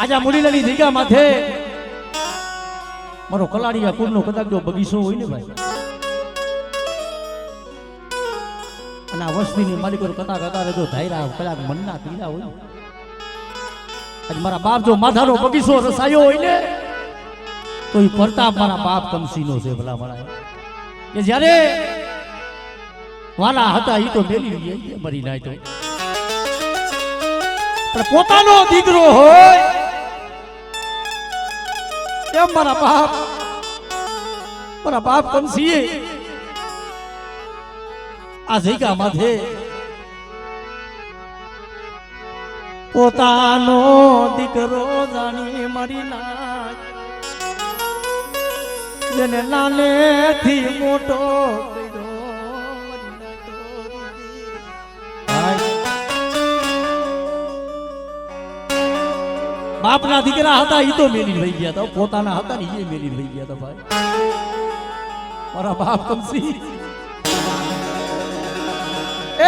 આજા મુડીલાની જગ્યા માથે મારો કલાડિયા કુળનો કદાચ જો બગીચો હોય ને ભાઈ, અને આ વસ્તીની માલિકો કથા કથા જો ધાયરા કદાચ મનના પીડા હોય, આજ મારા બાપ જો માથાનો બગીચો રસાયો હોય ને તો એ પ્રતાપ મારા બાપ કમસીનો છે ભલા મળાય કે જ્યારે વાલા હતા એ તો મેલી મરી નાય તો, પણ પોતાનો દીકરો હોય એમ મારા બાપ કમસીએ આ જગ્યા માથે પોતાનો દીકરો જાણી મરી નાય, જેને નાનેથી મોટો બાપના દીકરા હતા એ તો મેલી લઈ ગયા હતા, પોતાના હતા ને એ મેલી લઈ ગયા હતા ભાઈ મારા બાપ કમસી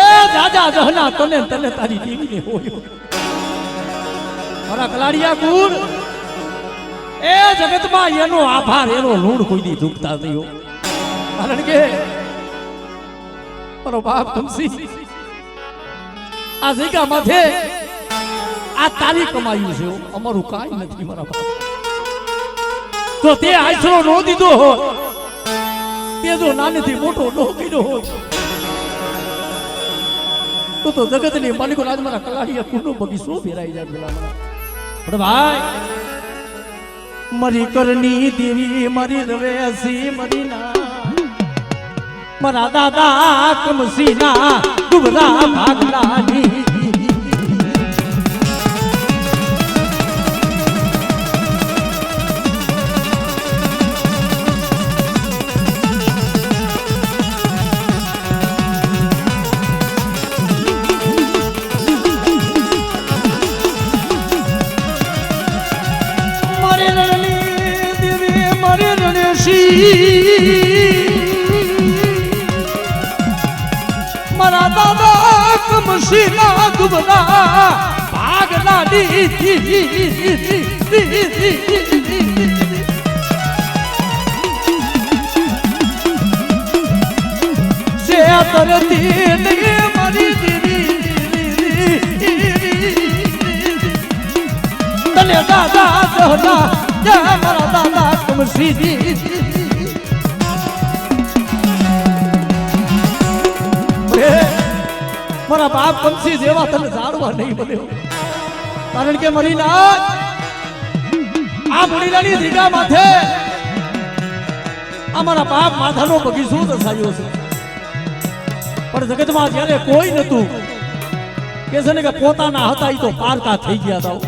એ દાદા જહના તને તને તારી દેવી ને હોયો મારા કલાડિયા કુળ એ જગતમાં એનો આભાર એનો લૂણ કોઈ દી ઝૂકતા નહીં, કારણ કે મારો બાપ કમસી આ જગ્યા માથે આ તારી કમાયું છે, અમારું કાંઈ નથી મારા બાપ, તો તે આશરો નો દીધો હોય, તે જો નાનેથી મોટો નો કર્યો હોય તો જગતની માલિકો આજ મારા કલાડિયા કુળનો બગીચો ફેરાઈ જાય પેલા પણ ભાઈ મારી કરની દેવી મારી રવેસી મારી ના મારા દાદા કમસી ના ડુબરા ભાગલાની મારા દાદા કમસી ના ડુબરા ભાગલાની જે તરતી મારી તને દાદા દહના મારા દાદા કમસી મારા બાપ કમસી જેવા તને જાણવા નહીં મળ્યો, કારણ કે મરી ના આ મુડીલાની જગ્યા માથે અમારા બાપ માથાનો બગીચો દસાયો છે, પણ જગતમાં જ્યારે કોઈ નતું કે છે ને કે પોતાના હતા એ તો પારકા થઈ ગયા હતા,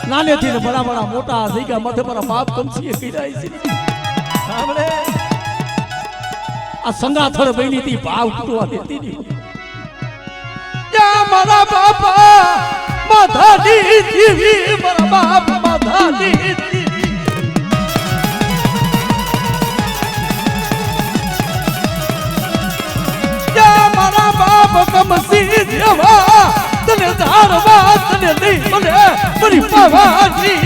નાનેથી ને બડા બડા મોટા જગ્યા માથે મારા બાપ કમસીએ પીડાય છે, સાંભળે આ સંગાથળ બની હતી ભાવ કુટવા દેતી નહીં, મારા બાપા માધાની દેવી મારા બાપ માધાની મારા બાપ કમસી દેવા તને ધારવા તને નહીં મને મારી પાવાની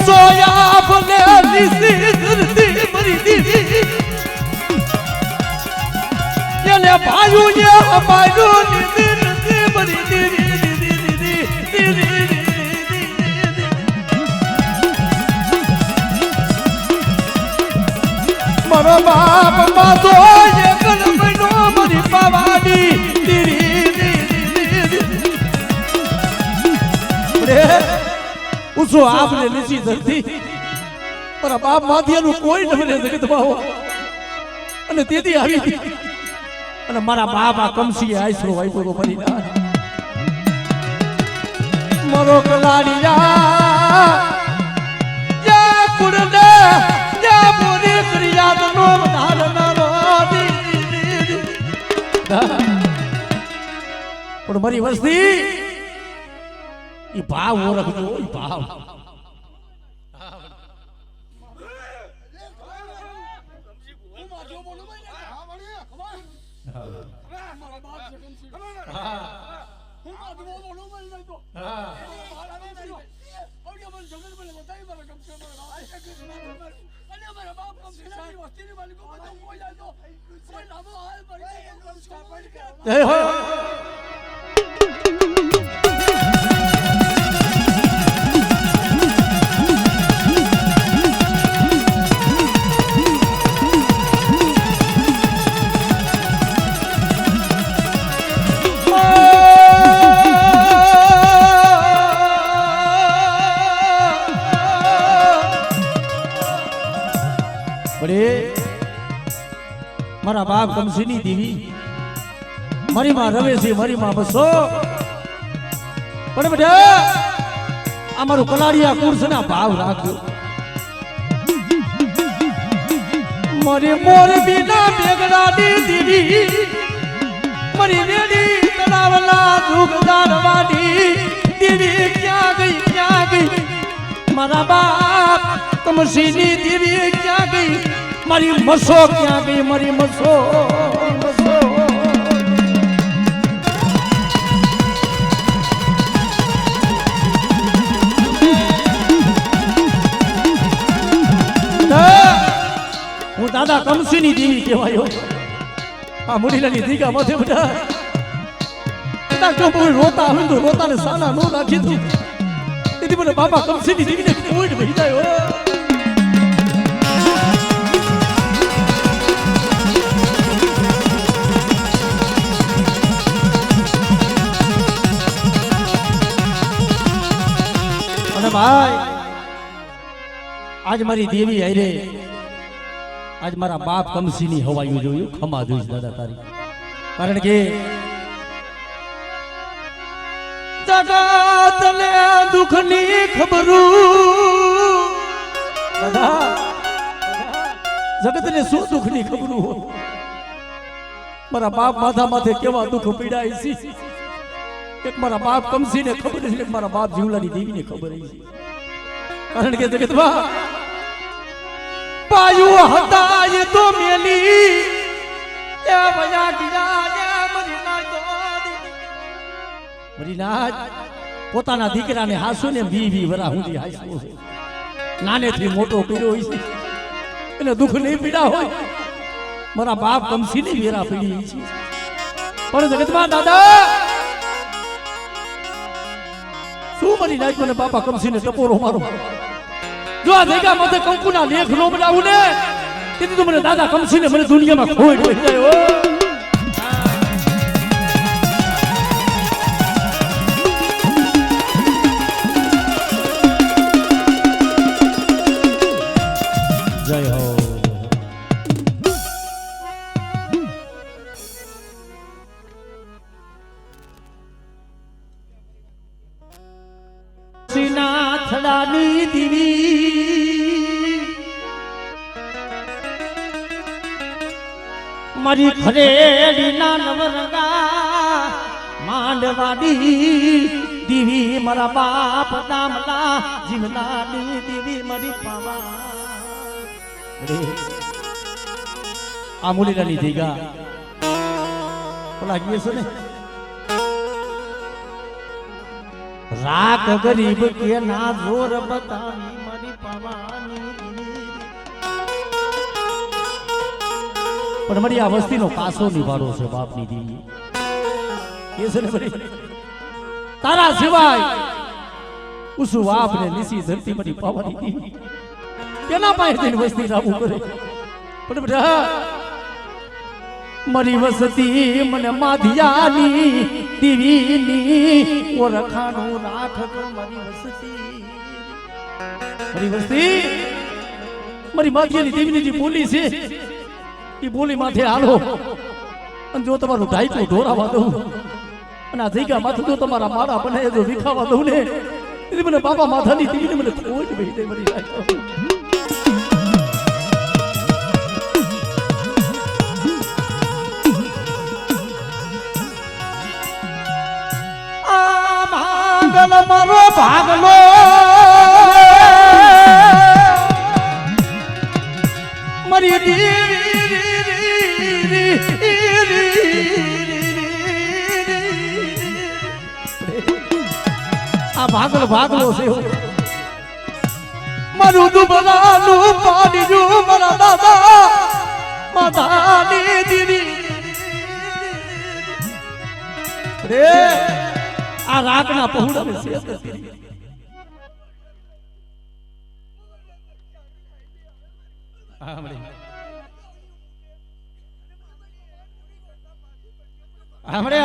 સોયા ભલે લીસી ધરતી મરી દીધી એને ભાયું ને ભાયું લીધી મરી દીધી મારો બાપ માતો એક મહિનો મરી પાવાની ઉસો આપને લીસી ધરતી મારા બાપ માથિયાનું કોઈ ન બને જગતમાં હો, અને તેથી આવી અને મારા બાપ આ કમસી આશરો વાપ્યો તો મરી ના મારો કલાડિયા યા કુડને યા પૂરી ક્રિયાનો ધારનારો પણ મારી વસ્તી એ ભાવ ઓળખજો, એ ભાવ મારા બાપ જગન છે હું આ દવો નો મલ નઈ તો મારા ને નઈ ઓડિયો મન જગન મને બતાઈ મારા કમ છે અને મારા બાપ કમ છે વસ્તીની માલિકો બધું કોઈ જાય તો કોઈ લાભો હાલ મરી કમ છે એ હો મારા બાપ કમસીની દેવી મારી માં રવે છે મારી માં બસો પણ બેટા આ મારું કલાડિયા કુર્સના ભાવ રાખજો મારી મોર બીના બેગડાની દેવી મારી વેડી તળાવલા દુખદાર વાડી દેવી ક્યાં ગઈ મારા બાપ કમસીની દેવી ક્યાં ગઈ મારી મસો ક્યાં ગઈ મારી મસો હું દાદા કમસીની દેવી કહેવાયો આ મુડીલાની દીકા માથે બધા કોઈ રોતા હોય તો રોતાને સાના નો રાખી દઉં તેથી મને બાબા કમસીની દેવીને કોઈ ભઈ જાય ભાઈ આજ મારી દેવી આયરે આજ મારા બાપ કમસીની હવાયું જોયું ખમા દઈશ દાદા તારી કારણ કે જગતને દુઃખની ખબરું દાદા જગતને શું દુઃખની ખબરું હોય મારા બાપ માથા માથે કેવા દુઃખ પીડાય છે એક મારા બાપ કમસીને ખબર છે એક મારા બાપ જીવલાની દેવીને ખબર છે કારણ કે જગતમાં પાયુ હતા એ તો મેલી એ ભયા ગિયા મરીનાજ પોતાના દીકરાને હાસુને 20 વરા સુધી હાસવો છે નાનેથી મોટો કર્યો હોય છે એને દુઃખ નહીં પીડા હોય મારા બાપ કમસીની વેરા પીડી છે પણ જગતમાં દાદા શું મારી નાખ મને બાપા કમસીને ટપોરો મારો જો આ ભેગા માથે કંકુના લેખ નો બનાવું ને તેથી તો મને દાદા કમસીને મને દુનિયામાં ખોઈ હોય જાય જય હો નાથડાની દીવી મારી ખરેડી ના નવરંગા માંડવાડી દીવી મારા બાપ દામલા જીવનાની દીવી મારી પાવા આ મુલીલાની દીગા ઓલા ગીએ છે ને રાખ ગરીબ કે ના જોર બતાવી મારી પાવાની પણ મારી આ વસ્તીનો પાસો નિભાડો છે બાપની દીવી એ છે ને બરી તારા સિવાય ઉસુ બાપ ને નીસી ધરતી મારી પાવાની દીવી કેના પાસે જઈને વસ્તી રાબુ કરે પણ બેટા મારી વસતી મને માધિયાની દીવીની ઓરખાનું રાખ મારી વસ્તી મારી માધિયાની દીવીની જે બોલી છે એ બોલી માથે હાલો અને જો તમારું ઢાઈકું ઢોરાવા દઉં અને આ જગ્યા માથું જો તમારા મારા બનાવે જો વિખાવા દઉં ને એટલે મને બાબા માથાની દીવીને મને કોઈ જ ભઈ દે મારી રાખ મારો ભાગલો મારી દીવી આ ભાગલ ભાગલો છે મારું દુબલાનું પાણી જો મારા દાદા માતાની દીદી રે આ રાતના પહોળા ને શેષ हमरे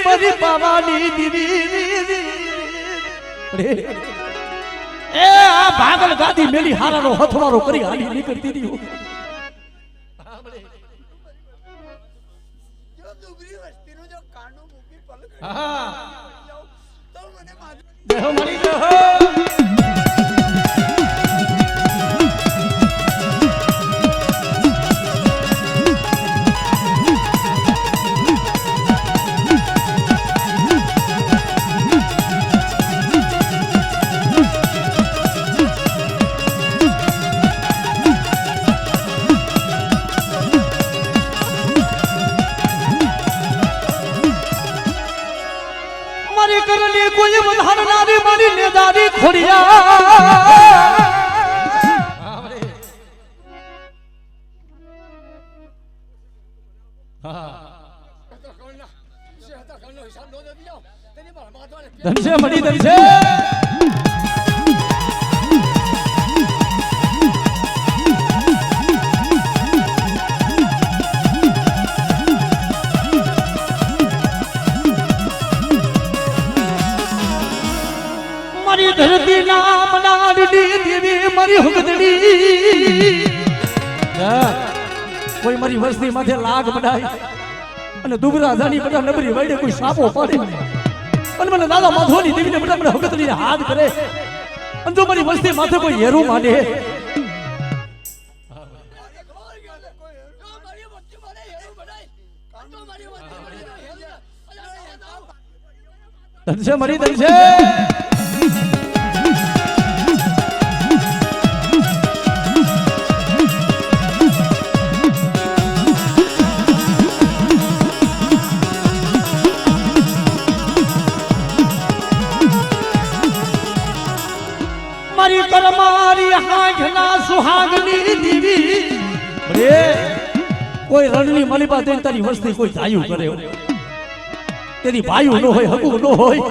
મારી પાવાની દીદી એ આ ભાગલ ગાદી મેલી હારાનો હથવારો કરી હાલી નીકળતી હતી જો દુબરી વસ્તીનો જો કાંડો મૂકી પલક હા તો મને મારી દેહો મળી ગયો કરલી કોઈ વધારનારી મારી નેદારી ખોડિયા ધનશે મળી ધનશે ધરતી નામ નાડડી દેવી મારી હુગદડી કોઈ મારી વસ્તી માથે લાગ બડાય અને દુબરા જાની બધા નબરી વડે કોઈ સાપો પાડે અને મને દાદા માધોની દેવીને બધા મને હુગદડીને હાથ કરે અને જો મારી વસ્તી માથે કોઈ હેરું માંડે ધનશે મરી ધનશે મારી કરમારી હાંઠના સુહાગની દીવી રે કોઈ રણની મલીબા દઈને તારી વસ્તી કોઈ જાયું કરે તેની ભાયું ન હોય હકુ ન હોય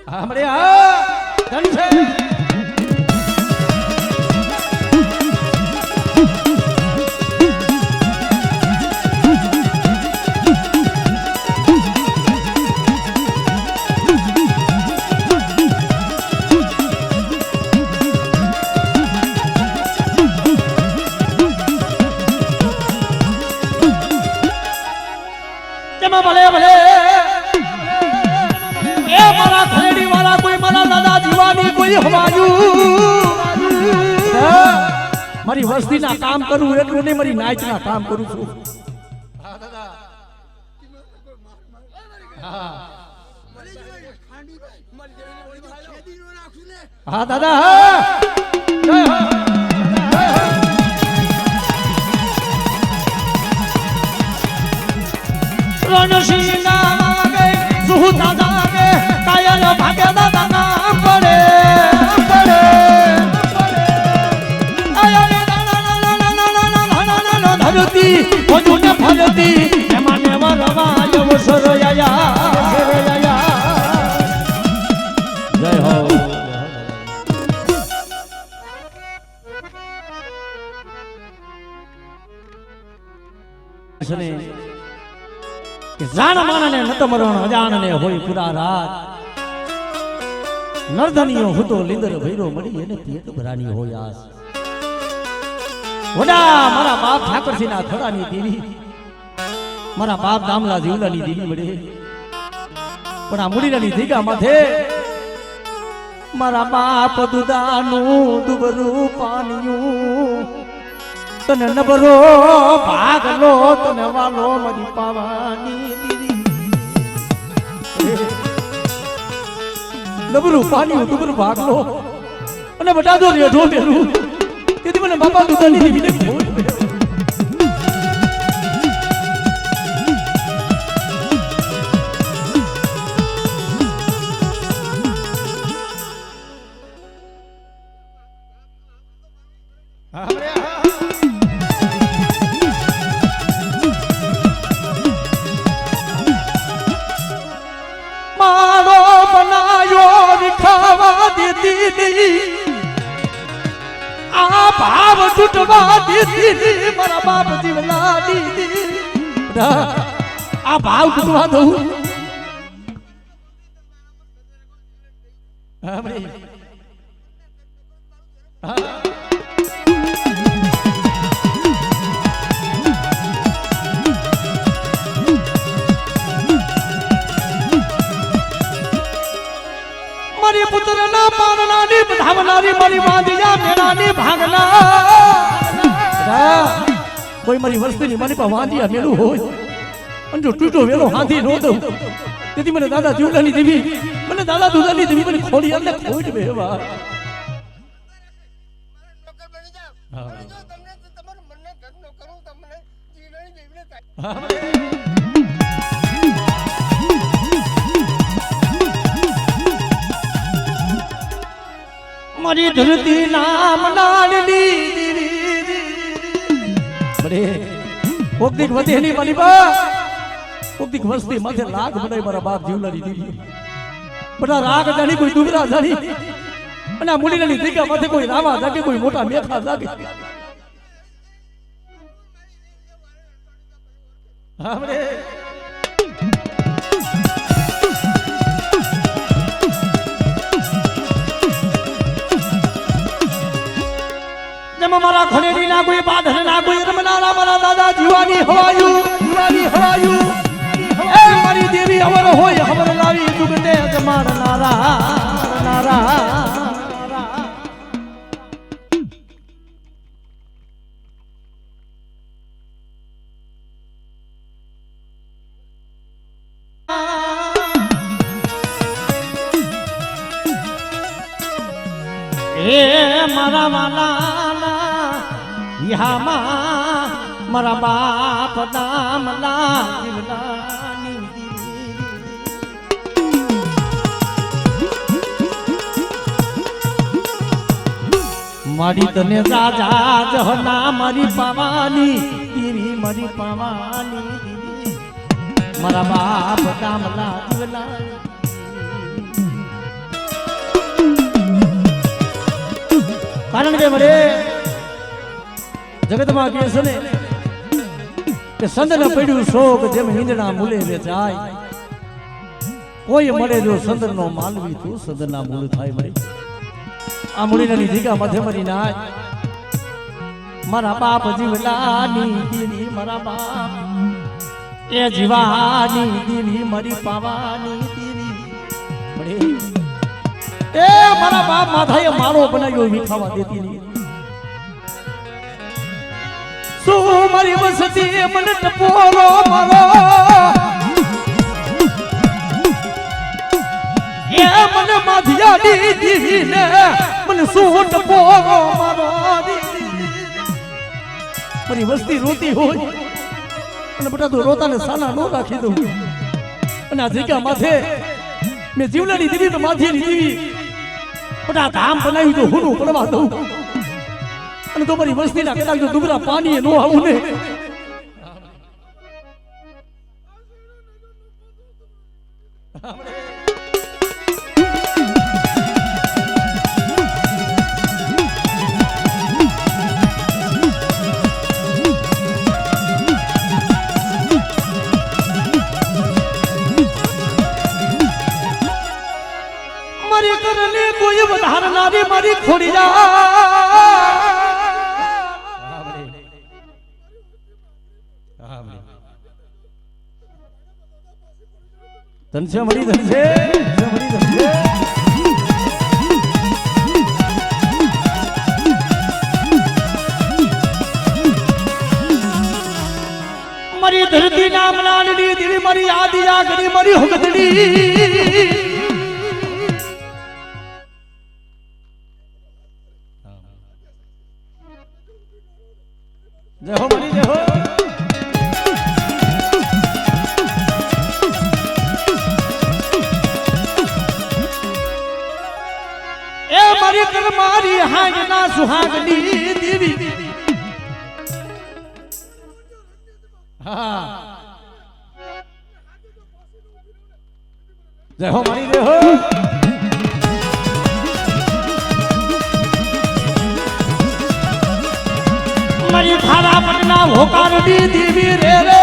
हमरे હા ધન છે ભલે ભલે એ મારા ખરેડી વાળા કોઈ મારા દાદા જીવાની કોઈ હવાયું મારી વસ્તીના કામ કરું એટલું નહીં મારી નાચના કામ કરું છું હા દાદા હા દાદા હા જય હો રણસિંહના વાગે સુહુતા જાગે કાયલ ભાગે દાદા નામ પડે પડે આયલે ના ધરતી ભજુને ફરતી એમાં ને વરવાય વસરયા જય હો સને કે જાણ માણને નત મરણ અજાણને હોય પુરા રાત નર્ધનીઓ હુતો લીંદર ભૈરો મળી એને પેટ ભરાની હોય આસ વડા મારા બાપ ઠાકરસિંહના થડાની દેવી મારા બાપ દામલા જીવલાની દેવી મળે પણ આ મુડીલાની ધીગા માથે મારા બાપ દુદાનું દુબરું પાનિયું તને નબરો ભાગલો તને વાલો મરી પાવાની દીદી નબરું પાનિયું દુબરું ભાગલો અને બટાદો રેઢો મેરું તેથી મને બાપા દુદાની દીવીને ખોટ મારો બનાયો વિખાવા દેતી નહીં આ ભાવ તૂટવા દેતી નહીં મારા બાપ જીવલા દીદી આ ભાવ તૂટવા દઉં મારી પુત્રના પારણાની ધાવનારી મારી વાંધિયા મેળાની ભાગના કોઈ મારી વસ્તીની મારી પાસે વાંધિયા મેળું હોય અને જો તૂટો વેલો હાથી નો દઉં તેથી મને દાદા જીવલાની દેવી મને દાદા દુદાની દેવી મને ખોડી અને ખોટ બેવા મારી ધરતી નામ નાળની બડે કોકદીક વધે ની મારી બા કોકદીક વસ્તી માથે લાગ બનાય મારા બાપ જીવલાની દીવી બધા રાગ જાણી કોઈ દુબરા જાણી અને આ મુડીલાની દીકા માથે કોઈ રાવા જાગે કોઈ મોટા મેખા જાગે હા બડે મારા ખડેરી ના કોઈ બાંધન ના કોઈ રમનારા મારા દાદા જીવાની હવાયું એ મારી દેવી અવર હોય ખબર લાવી દુગને મારનારા એ મારા વાલા યામાં મારા બાપ દામલા જીવલાની મારી તને રાજા જહના મારી પાવાની દેવી મારી પાવાની દેવી મારા બાપ દામલા જીવલાની કારણ કે મળે જગતમાં કહે છે ને કે સંદન પડ્યું શોક જેમ હિંદડા મૂલે વેચાય કોઈ મળે જો સંદર નો માનવી તું સંદર ના મૂળ થાય મળે આ મૂળીની દીકા મધે મરી નાય મારા બાપ જીવલાની દેવી મારા બાપ એ જીવાની દેવી મારી પાવાની દેવી મળે એ મારા બાપ માથાએ મારો બનાવ્યો વિખાવા દેતી નહીં શું મારી વસતી મને ટપોરો મારો એ મને માધિયા દીધી ને મને શું ટપોરો મારો મારી વસ્તી રોતી હોય અને બધા તો રોતાને સાના નો રાખી દઉં અને આ જીકા માથે મેં જીવલાની દીધી તો માથીની દીવી બધા ધામ બનાવ્યું તો હુનું પડવા દઉં અને તો મારી વસ્તીના કદાચ જો દુબરા પાણી નો આવું ને મારી ખોડી જા ધનશે મળી ધનશે મારી ધરતી નામ લાલડી દેવી મારી આદિ આગડી મારી હગદડી જય હો મળી જય હો એ મારી કર મારી હાજના સુહાગની દેવી હા જય હો મારી જય હો મારી થારા પટના હોકારડી દેવી રે રે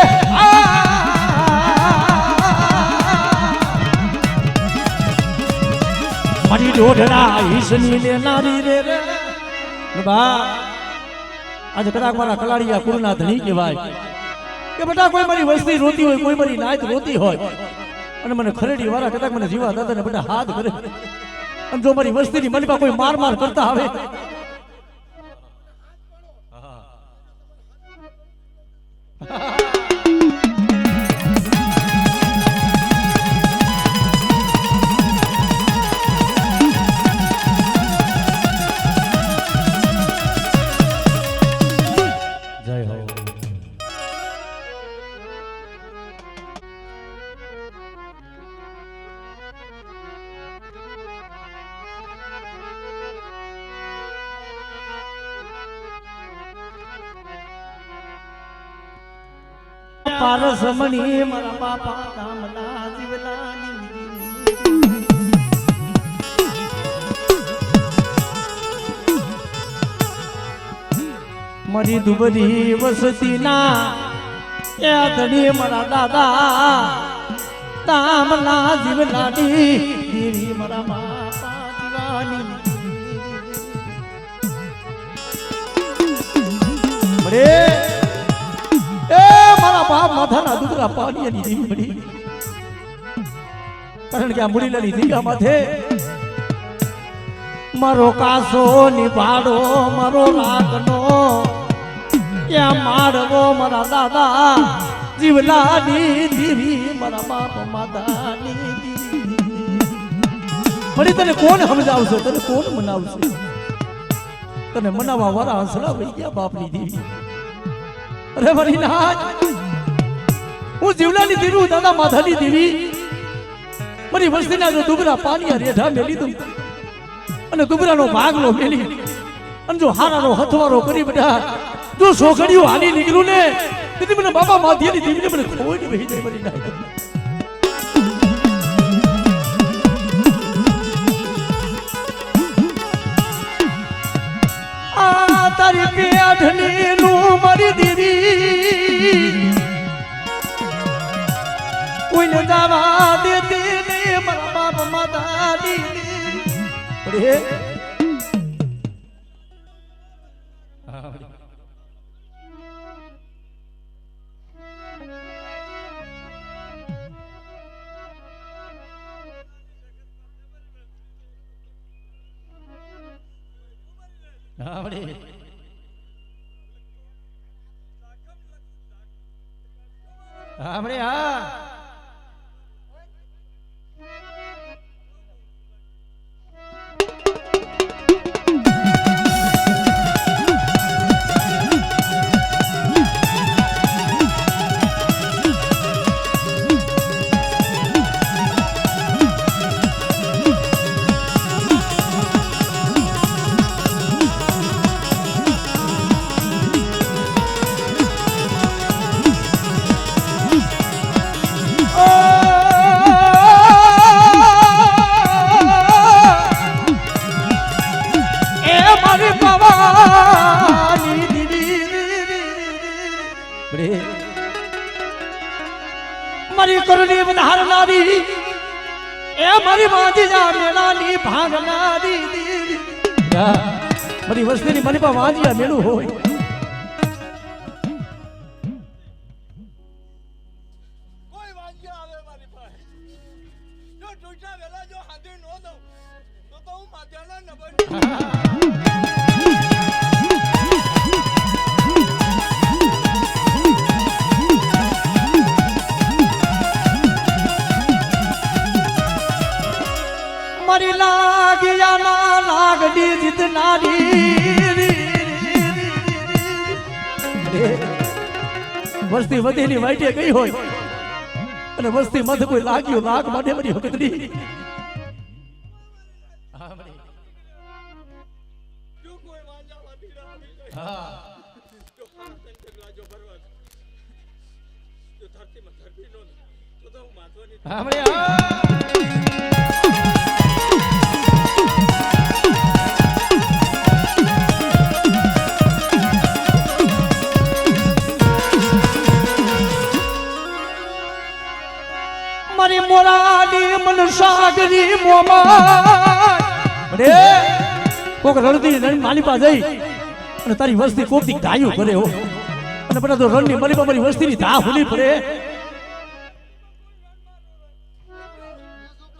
મારી દોઢડા ઈસની લેનારી રે રે બા આજે કદાચ મારા કલાડિયા કુળના ધણી કહેવાય કે બેટા કોઈ મારી વસ્તી રોતી હોય કોઈ મારી નાત રોતી હોય અને મને ખરેડી વાળા કદાચ મને જીવા દાદા ને બેટા હાથ કરે અને જો મારી વસ્તીની મનમાં કોઈ માર માર કરતા આવે જય હો પારસ મણી મારા બાપા કામના જીવલાની મારી દુબરી વસતીના એ ધણી મારા દાદા તામના જીવલાની દેવી મારા બાપા જીવાની મરે એ મારા બાપ માથાના દુધરા પાણીની દેવી મળી કારણ કે આ મુડીલાની દીકા માથે મારો કાસો નિભાડો મારો રાગનો યા માડવો મારા દાદા જીવલાની દેવી મારા બાપ માતાની દેવી મળી તને કોણ સમજાવશે તને કોણ મનાવશે તને મનાવવા વાળા હસડા વહી ગયા બાપની દેવી અરે મારી નાજ હું જીવલાની દેવી દાદા માથાની દેવી મારી વસ્તીના જો દુબરા પાણી રેઢા મેલી દઉં અને દુબરાનો ભાગલો મેલી અને જો હારાનો હથવારો કરી બેટા જો સોગડીઓ હાલી નીકળું ને તેથી મને બાબા માધ્યની દેવીને મને ખોઈ વહી જાય મારી નાજ આ તારી પેઠની નું મારી દેવી કોઈને જવા દેતી નહીં મારા બાપ માતાની અરે આપણે હા મારી કરણી વધારનારી એ મારી માજી જા મેળાની ભાગનારી બધી વસ્તીની મને પણ વાંજિયા મેળું હોય કોઈ વાંજ્યા આવે મારી પાસે જો ટૂટા વેલા જો હાથે નો દઉં તો હું માથાના નબર મારી લાગ્યા લાગડી જીતનારી વસ્તી વધેલી વાઈટે ગઈ હોય અને વસ્તી મધ કોઈ લાગ્યું લાગ માટે બધી હકતરી જો કોઈ વાંજા વાતી આવી જાય જો હાથન જગલા જો ભરવા જો ધરતીમાં ધરતી નો તો હું માથવાની મારી મોરાની મનસાગરી મોમાં રે કોક રણતી માલી પા જઈ અને તારી વસ્તી કોકથી ગાયું કરે હો અને બધા તો રણની માલી પા મારી વસ્તીની ધા હુલી પડે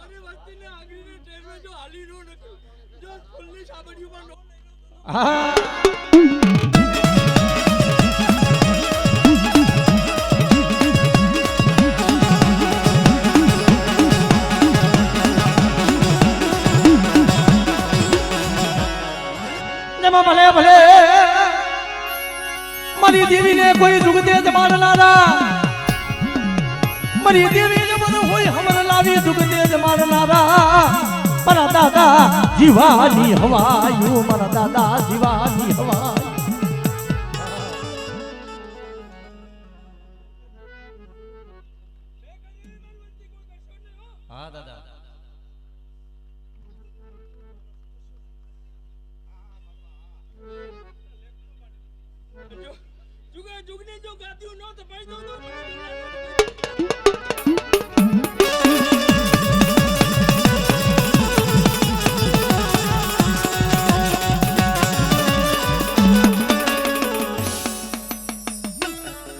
અરે વસ્તીને આગળની ટ્રેનમાં જો હાલી નો નકર જો ફૂલની સાબડીઓમાં નો હા ભલે ભલે મારી દેવીને કોઈ જુગતે જ મારનારા મારી દેવી ને બધું હોય હમણાં લાવી જુગતે જ મારનારા મારા દાદા જીવાની હવાયું મારા દાદા જીવાની હવા